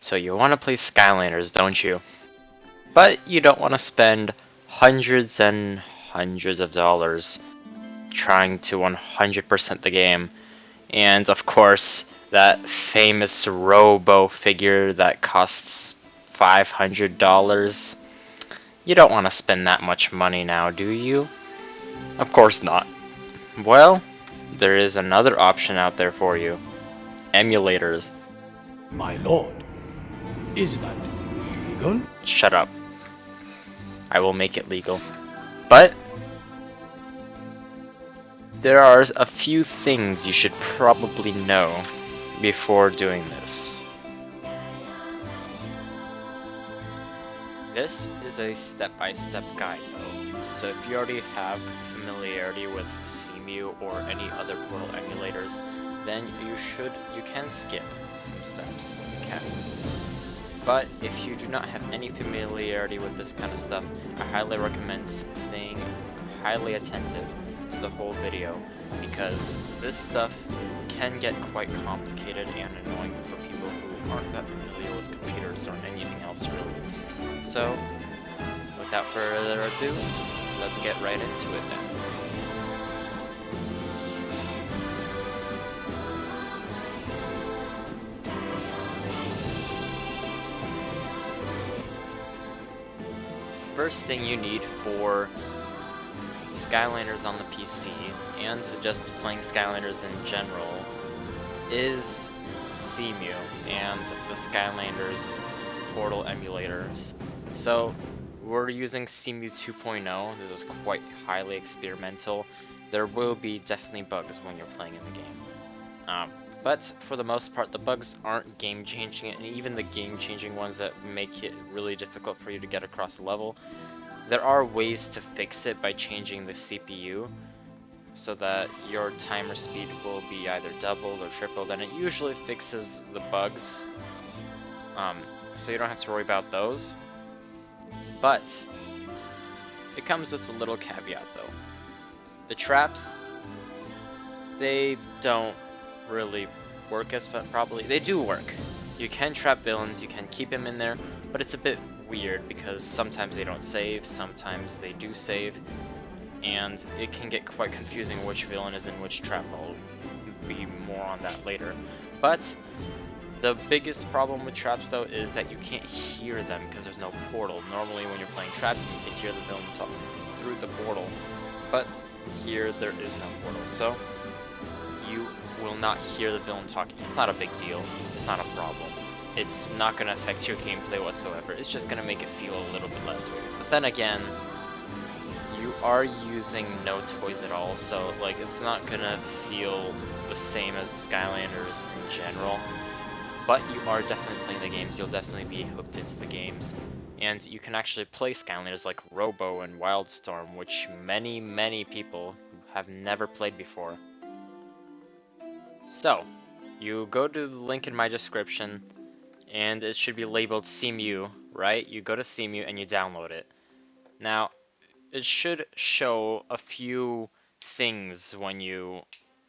So you want to play Skylanders, don't you? But you don't want to spend hundreds and hundreds of dollars trying to 100% the game. And of course, that famous Robo figure that costs $500. You don't want to spend that much money now, do you? Of course not. Well, there is another option out there for you. Emulators. My lord, is that legal? Shut up. I will make it legal. But there are a few things you should probably know before doing this. This is a step-by-step guide though, so if you already have familiarity with Cemu or any other Portal emulators, then you can skip some steps. You can. But if you do not have any familiarity with this kind of stuff, I highly recommend staying highly attentive to the whole video, because this stuff can get quite complicated and annoying for people who aren't that familiar with computers or anything else really. So, without further ado, let's get right into it then. First thing you need for Skylanders on the PC, and just playing Skylanders in general, is Cemu and the Skylanders Portal emulators. So we're using Cemu 2.0. This is quite highly experimental. There will be definitely bugs when you're playing in the game. But for the most part, the bugs aren't game-changing, and even the game-changing ones that make it really difficult for you to get across the level, there are ways to fix it by changing the CPU so that your timer speed will be either doubled or tripled, and it usually fixes the bugs, so you don't have to worry about those. But it comes with a little caveat though. The traps, they don't really work as probably. They do work. You can trap villains, you can keep them in there, but it's a bit weird because sometimes they don't save, sometimes they do save, and it can get quite confusing which villain is in which trap. I'll be more on that later. But the biggest problem with traps though is that you can't hear them because there's no portal. Normally when you're playing traps you can hear the villain talk through the portal, but here there is no portal, so you will not hear the villain talking. It's not a big deal. It's not a problem. It's not going to affect your gameplay whatsoever. It's just going to make it feel a little bit less weird. But then again, you are using no toys at all, so like it's not going to feel the same as Skylanders in general. But you are definitely playing the games. You'll definitely be hooked into the games. And you can actually play Skylanders like Robo and Wildstorm, which many people have never played before. So, you go to the link in my description, and it should be labeled Cemu, right? You go to Cemu and you download it. Now, it should show a few things when you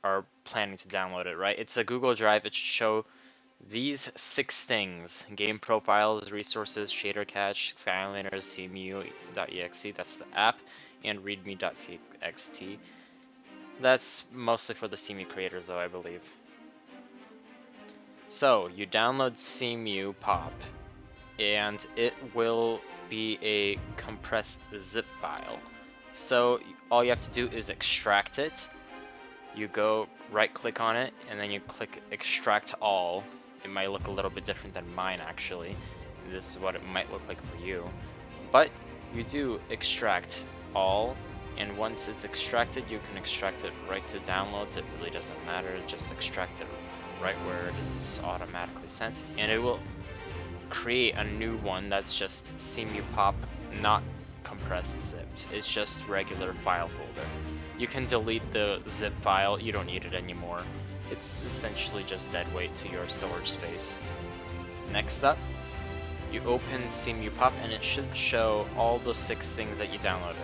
are planning to download it, right? It's a Google Drive. It should show these 6 things: game profiles, resources, shader cache, Skylanders, Cemu.exe, that's the app, and readme.txt. That's mostly for the Cemu creators though, I believe. So, you download Cemu Pop, and it will be a compressed zip file. So, all you have to do is extract it. You go right click on it, and then you click extract all. It might look a little bit different than mine actually. This is what it might look like for you. But you do extract all, and once it's extracted, you can extract it right to downloads. It really doesn't matter, just extract it right where it's automatically sent, and it will create a new one that's just Cemu Pop, not compressed zipped. It's just regular file folder. You can delete the zip file, you don't need it anymore. It's essentially just dead weight to your storage space. Next up, you open Cemu Pop, and it should show all the 6 things that you downloaded.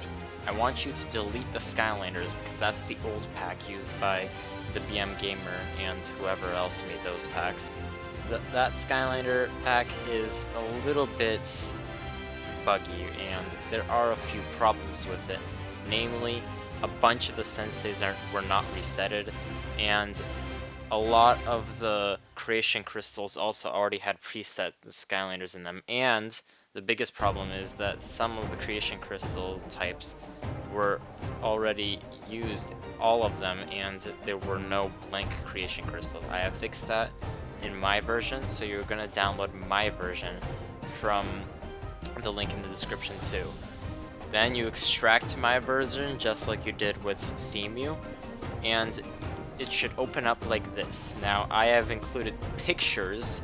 I want you to delete the Skylanders because that's the old pack used by the BM Gamer and whoever else made those packs. that Skylander pack is a little bit buggy, and there are a few problems with it. Namely, a bunch of the senseis were not resetted, and a lot of the creation crystals also already had preset Skylanders in them. And the biggest problem is that some of the creation crystal types were already used, all of them, and there were no blank creation crystals. I have fixed that in my version, so you're going to download my version from the link in the description too. Then you extract my version just like you did with Cemu, and it should open up like this. Now I have included pictures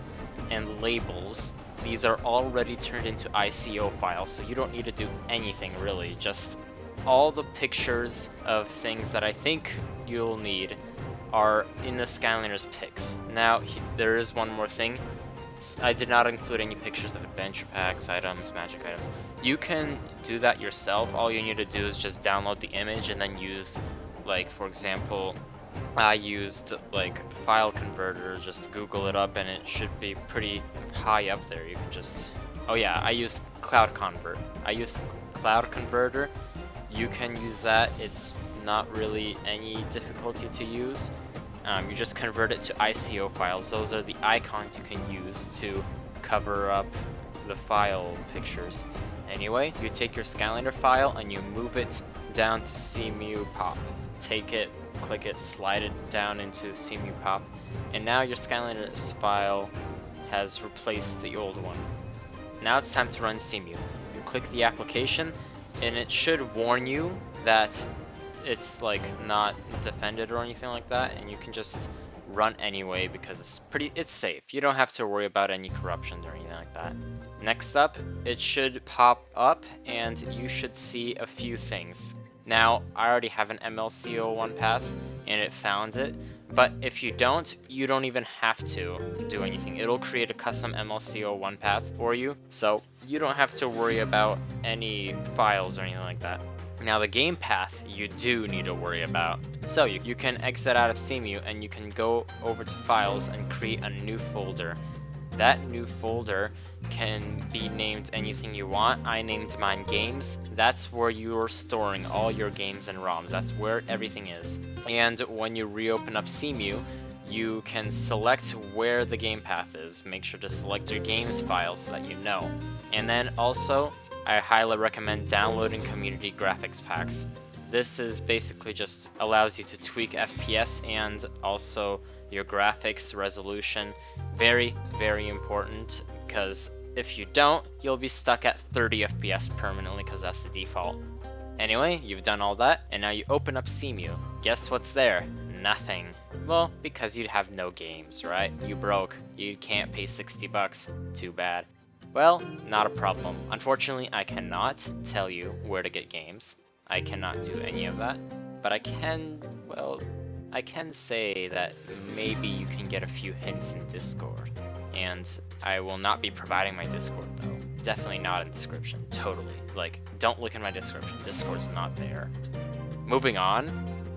and labels. These are already turned into ICO files, so you don't need to do anything really. Just all the pictures of things that I think you'll need are in the Skylanders pics. Now there is one more thing. I did not include any pictures of adventure packs, items, magic items. You can do that yourself. All you need to do is just download the image and then use, like, for example, I used like file converter. Just Google it up and it should be pretty high up there. You can just, oh yeah, I used Cloud Converter. You can use that. It's not really any difficulty to use. You just convert it to ICO files. Those are the icons you can use to cover up the file pictures. Anyway, you take your Skylander file and you move it down to Cemu Pop. Take it, click it, slide it down into Cemu Pop, and now your Skylanders file has replaced the old one. Now it's time to run Cemu. You click the application, and it should warn you that it's like not defended or anything like that, and you can just run anyway because it's safe. You don't have to worry about any corruption or anything like that. Next up, it should pop up and you should see a few things. Now, I already have an MLC01 path and it found it, but if you don't even have to do anything. It'll create a custom MLC01 path for you, so you don't have to worry about any files or anything like that. Now the game path you do need to worry about. So you can exit out of Cemu and you can go over to files and create a new folder. That new folder can be named anything you want. I named mine games. That's where you're storing all your games and ROMs. That's where everything is. And when you reopen up Cemu, you can select where the game path is. Make sure to select your games file so that you know. And then also, I highly recommend downloading community graphics packs. This is basically just allows you to tweak FPS and also your graphics resolution. Very, very important, because if you don't, you'll be stuck at 30 FPS permanently because that's the default. Anyway, you've done all that, and now you open up Cemu. Guess what's there? Nothing. Well, because you'd have no games, right? You broke. You can't pay 60 bucks. Too bad. Well, not a problem. Unfortunately, I cannot tell you where to get games. I cannot do any of that. But I can say that maybe you can get a few hints in Discord. And I will not be providing my Discord though. Definitely not in the description. Totally. Like, don't look in my description. Discord's not there. Moving on.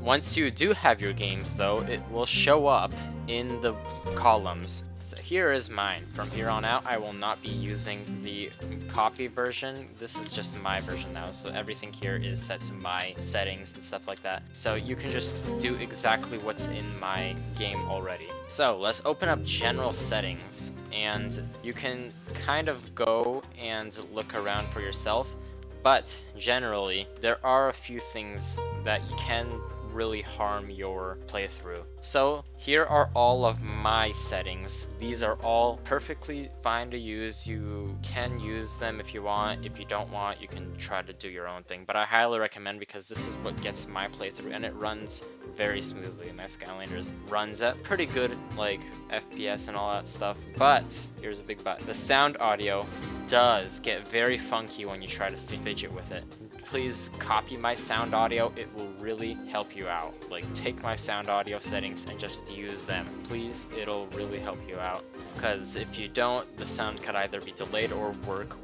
Once you do have your games though, it will show up in the columns. So here is mine. From here on out, I will not be using the copy version. This is just my version now, so everything here is set to my settings and stuff like that. So you can just do exactly what's in my game already. So let's open up general settings, and you can kind of go and look around for yourself. But generally, there are a few things that can really harm your playthrough. So here are all of my settings. These are all perfectly fine to use. You can use them if you want. If you don't want, you can try to do your own thing. But I highly recommend, because this is what gets my playthrough, and it runs very smoothly. My Skylanders runs at pretty good like FPS and all that stuff. But here's a big but. The sound audio does get very funky when you try to fidget with it. Please copy my sound audio. It will really help you out. Like, take my sound audio settings and just use them. Please, it'll really help you out. Because if you don't, the sound could either be delayed or work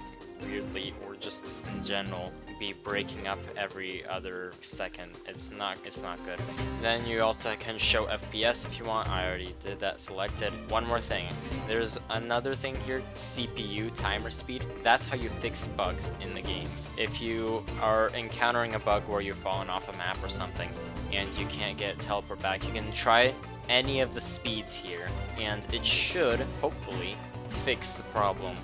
weirdly, or just in general be breaking up every other second. It's not good. Then you also can show FPS if you want. I already did that, selected. One more thing, there's another thing here, CPU timer speed. That's how you fix bugs in the games. If you are encountering a bug where you've fallen off a map or something and you can't get teleport back, you can try any of the speeds here and it should hopefully fix the problem.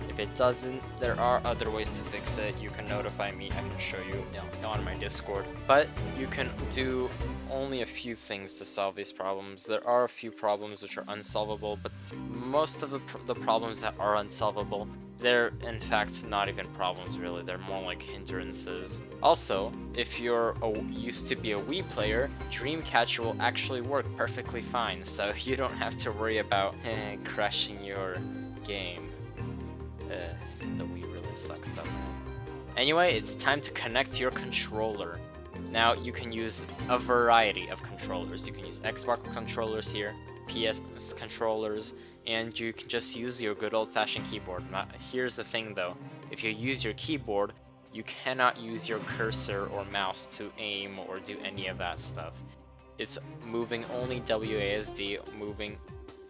If it doesn't, there are other ways to fix it. You can notify me, I can show you on my Discord. But you can do only a few things to solve these problems. There are a few problems which are unsolvable, but most of the problems that are unsolvable, they're in fact not even problems really, they're more like hindrances. Also, if you're used to be a Wii player, Dreamcatcher will actually work perfectly fine, so you don't have to worry about crashing your game. The Wii really sucks, doesn't it? Anyway, it's time to connect your controller. Now you can use a variety of controllers. You can use Xbox controllers here, PS controllers, and you can just use your good old-fashioned keyboard. Here's the thing though, if you use your keyboard, you cannot use your cursor or mouse to aim or do any of that stuff. It's moving only WASD,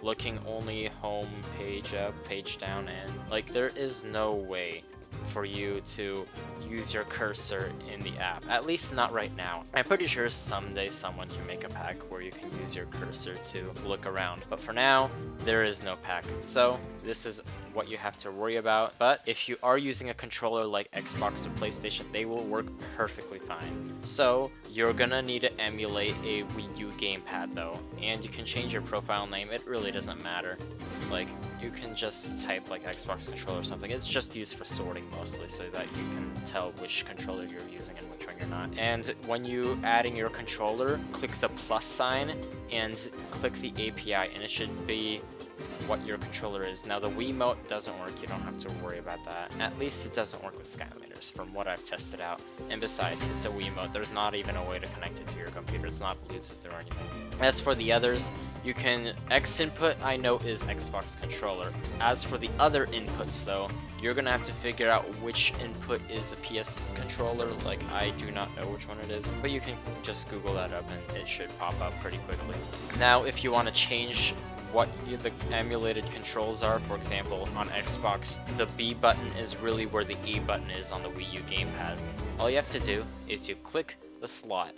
looking only home, page up, page down, and like there is no way for you to use your cursor in the app, at least not right now. I'm pretty sure someday someone can make a pack where you can use your cursor to look around, but for now there is no pack, so this is what you have to worry about. But if you are using a controller like Xbox or PlayStation, they will work perfectly fine. So you're gonna need to emulate a Wii U gamepad though, and you can change your profile name. It really doesn't matter. Like, you can just type like Xbox controller or something. It's just used for sorting mostly, so that you can tell which controller you're using and which one you're not. And when you adding your controller, click the plus sign and click the API, and it should be what your controller is. Now the Wiimote doesn't work, you don't have to worry about that. At least it doesn't work with Skylanders from what I've tested out. And besides, it's a Wiimote, there's not even a way to connect it to your computer, it's not Bluetooth or anything. As for the others, you can, X input I know is Xbox controller. As for the other inputs though, you're gonna have to figure out which input is a PS controller. Like, I do not know which one it is, but you can just Google that up and it should pop up pretty quickly. Now if you want to change what the emulated controls are, for example on Xbox, the B button is really where the A button is on the Wii U gamepad. All you have to do is you click the slot,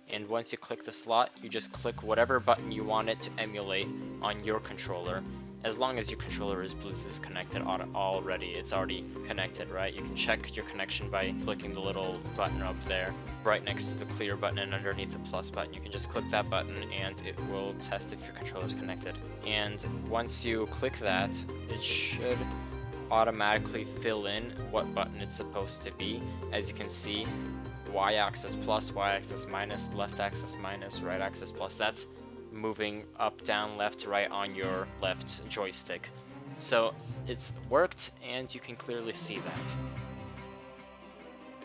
and once you click the slot, you just click whatever button you want it to emulate on your controller. As long as your controller is Bluetooth connected already, it's already connected, right? You can check your connection by clicking the little button up there, right next to the clear button and underneath the plus button. You can just click that button and it will test if your controller is connected. And once you click that, it should automatically fill in what button it's supposed to be. As you can see, y-axis plus, y-axis minus, left axis minus, right axis plus. That's moving up, down, left, right on your left joystick. So it's worked and you can clearly see that.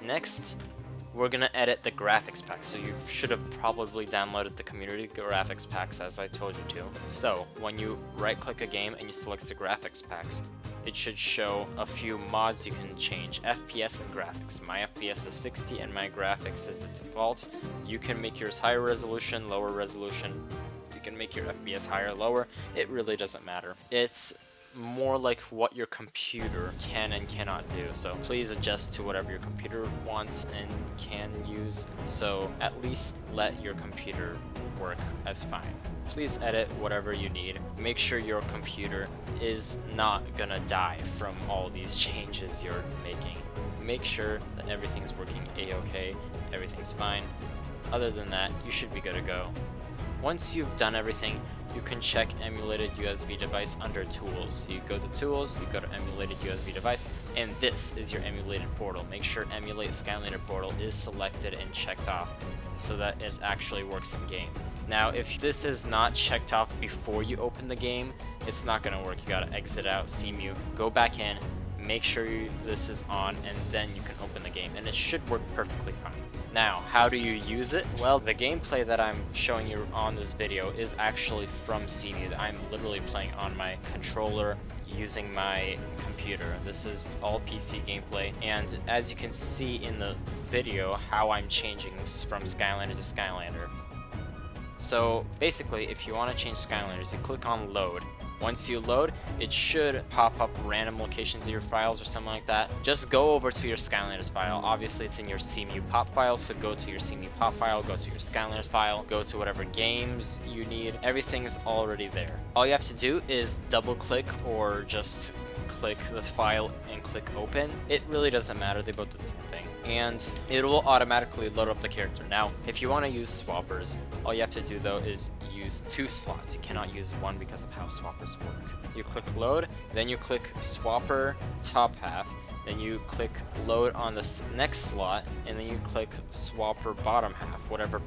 Next, we're gonna edit the graphics pack. So you should have probably downloaded the community graphics packs as I told you to. So when you right click a game and you select the graphics packs, it should show a few mods you can change. FPS and graphics. My FPS is 60 and my graphics is the default. You can make yours higher resolution, lower resolution. You can make your FPS higher, lower. It really doesn't matter. It's more like what your computer can and cannot do. So please adjust to whatever your computer wants and can use. So at least let your computer work as fine. Please edit whatever you need. Make sure your computer is not gonna die from all these changes you're making. Make sure that everything's working a-okay, everything's fine. Other than that, you should be good to go. Once you've done everything, you can check emulated USB device under tools. You go to tools, you go to emulated USB device, and this is your emulated portal. Make sure emulate Skylander portal is selected and checked off so that it actually works in game. Now if this is not checked off before you open the game, it's not gonna work. You gotta exit out, Cemu, go back in, make sure this is on, and then you can open the game, and it should work perfectly fine. Now, how do you use it? Well, the gameplay that I'm showing you on this video is actually from Cemu. I'm literally playing on my controller using my computer. This is all PC gameplay, and as you can see in the video how I'm changing from Skylander to Skylander. So basically, if you want to change Skylanders, you click on load. Once you load, it should pop up random locations of your files or something like that. Just go over to your Skylanders file. Obviously, it's in your Cemu pop file, so go to your Cemu pop file, go to your Skylanders file, go to whatever games you need. Everything's already there. All you have to do is double click or just click the file and click open. It really doesn't matter, they both do the same thing. And it will automatically load up the character. Now, if you want to use swappers, all you have to do though is use 2 slots. You cannot use 1 because of how swappers work. You click load, then you click swapper top half, then you click load on the next slot, and then you click swapper bottom half, whatever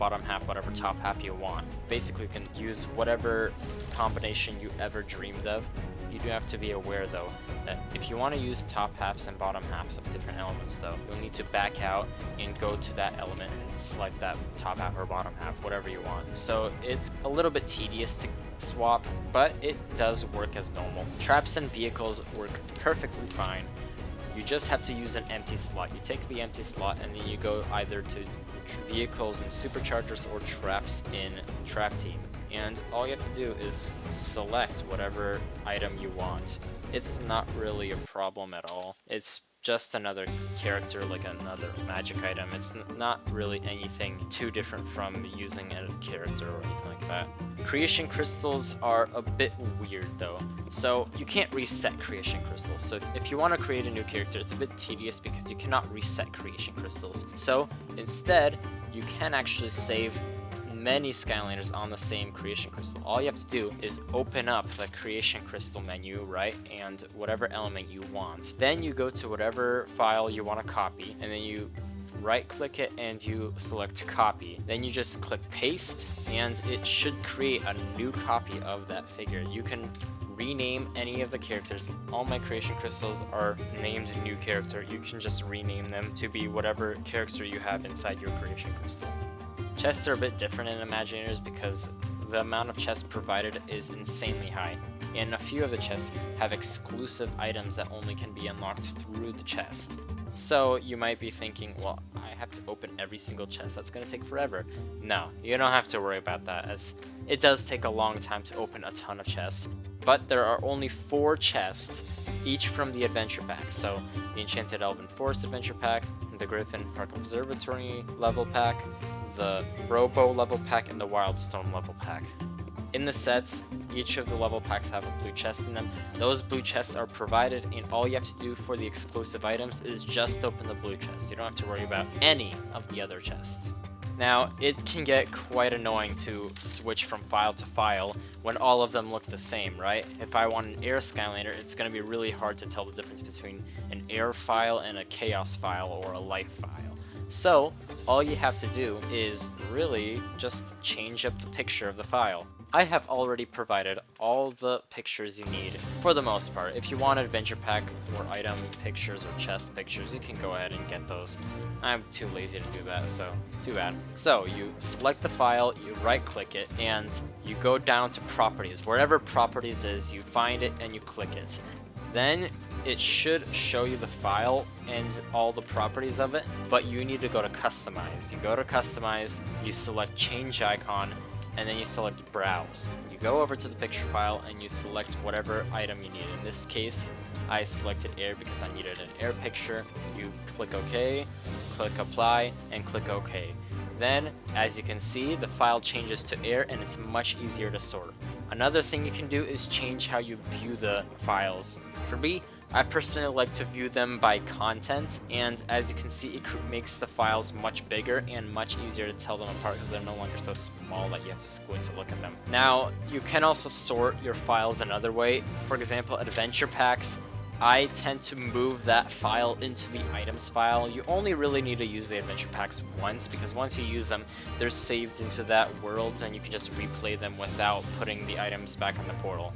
top half you want. Basically, you can use whatever combination you ever dreamed of. You do have to be aware though that if you want to use top halves and bottom halves of different elements though, you'll need to back out and go to that element and select that top half or bottom half, whatever you want. So it's a little bit tedious to swap, but it does work as normal. Traps and vehicles work perfectly fine. You just have to use an empty slot. You take the empty slot and then you go either to vehicles and superchargers or traps in trap team. And all you have to do is select whatever item you want. It's not really a problem at all. It's just another character, like another magic item. It's not really anything too different from using a character or anything like that. Creation crystals are a bit weird though. So you can't reset creation crystals. So if you want to create a new character, it's a bit tedious because you cannot reset creation crystals. So instead, you can actually save many Skylanders on the same creation crystal. All you have to do is open up the creation crystal menu, right, and whatever element you want. Then you go to whatever file you want to copy, and then you right click it and you select copy. Then you just click paste, and it should create a new copy of that figure. You can rename any of the characters. All my creation crystals are named new character. You can just rename them to be whatever character you have inside your creation crystal. Chests are a bit different in Imaginators because the amount of chests provided is insanely high, and a few of the chests have exclusive items that only can be unlocked through the chest. So you might be thinking, well, I have to open every single chest, that's going to take forever. No, you don't have to worry about that, as it does take a long time to open a ton of chests. But there are only 4 chests, each from the Adventure Pack. So the Enchanted Elven Forest Adventure Pack, the Griffin Park Observatory level pack, the Robo level pack, and the Wildstorm level pack. In the sets, each of the level packs have a blue chest in them. Those blue chests are provided, and all you have to do for the exclusive items is just open the blue chest. You don't have to worry about any of the other chests. Now, it can get quite annoying to switch from file to file when all of them look the same, right? If I want an air Skylander, it's going to be really hard to tell the difference between an air file and a chaos file or a light file. So, all you have to do is really just change up the picture of the file. I have already provided all the pictures you need for the most part. If you want Adventure Pack for item pictures or chest pictures, you can go ahead and get those. I'm too lazy to do that, so too bad. So you select the file, you right click it, and you go down to properties. Wherever properties is, you find it and you click it. Then it should show you the file and all the properties of it, but you need to go to customize. You go to customize, you select change icon, and then you select browse. You go over to the picture file and you select whatever item you need. In this case, I selected air because I needed an air picture. You click OK, click apply, and click OK. Then, as you can see, the file changes to air and it's much easier to sort. Another thing you can do is change how you view the files. For me, I personally like to view them by content, and as you can see, it makes the files much bigger and much easier to tell them apart because they're no longer so small that you have to squint to look at them. Now, you can also sort your files another way. For example, Adventure Packs, I tend to move that file into the items file. You only really need to use the Adventure Packs once, because once you use them, they're saved into that world and you can just replay them without putting the items back on the portal.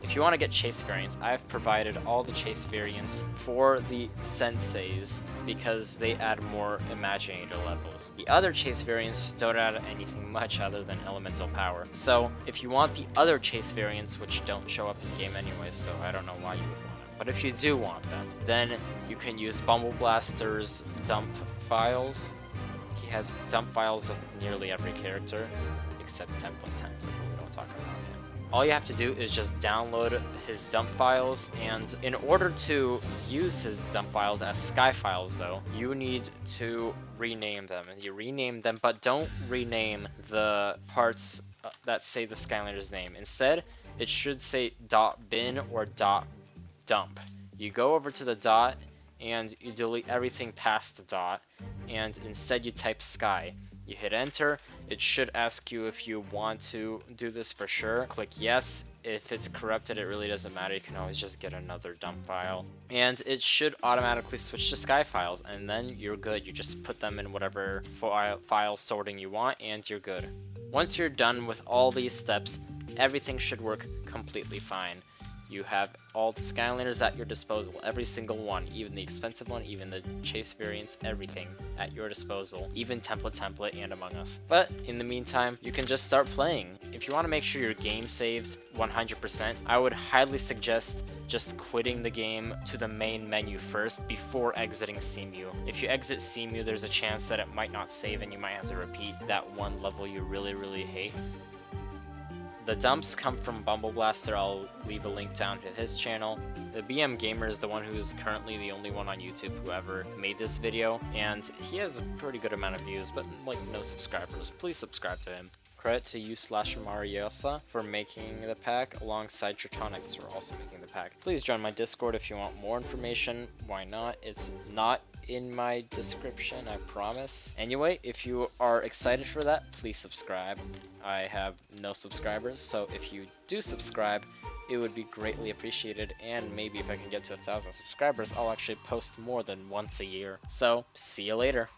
If if you want to get chase variants, I've provided all the chase variants for the senseis because they add more Imaginator levels. The other chase variants don't add anything much other than elemental power. So if you want the other chase variants, which don't show up in game anyway, so I don't know why you would want it, but if you do want them, then you can use Bumble Blaster's dump files. He has dump files of nearly every character except Template, but we don't talk about him. All you have to do is just download his dump files, and in order to use his dump files as Sky files though, you need to rename them. You rename them, but don't rename the parts that say the Skylander's name. Instead, it should say .bin or .dump. You go over to the dot and you delete everything past the dot, and instead you type Sky. You hit enter. It should ask you if you want to do this for sure. Click yes. If it's corrupted, it really doesn't matter. You can always just get another dump file. And it should automatically switch to Sky files, and then you're good. You just put them in whatever file sorting you want, and you're good. Once you're done with all these steps, everything should work completely fine. You have all the Skylanders at your disposal, every single one, even the expensive one, even the chase variants, everything at your disposal, even Template, and Among Us. But in the meantime, you can just start playing. If you want to make sure your game saves 100%, I would highly suggest just quitting the game to the main menu first before exiting Cemu. If you exit Cemu, there's a chance that it might not save and you might have to repeat that one level you really hate. The dumps come from Bumble Blaster. I'll leave a link down to his channel. The BM Gamer is the one who's currently the only one on YouTube who ever made this video, and he has a pretty good amount of views, but like no subscribers. Please subscribe to him. Credit to you/Mariosa for making the pack alongside Tritonics for also making the pack. Please join my Discord if you want more information. Why not? It's not in my description, I promise. Anyway, if you are excited for that, please subscribe. I have no subscribers, so if you do subscribe, it would be greatly appreciated, and maybe if I can get to 1,000 subscribers, I'll actually post more than once a year. So, see you later.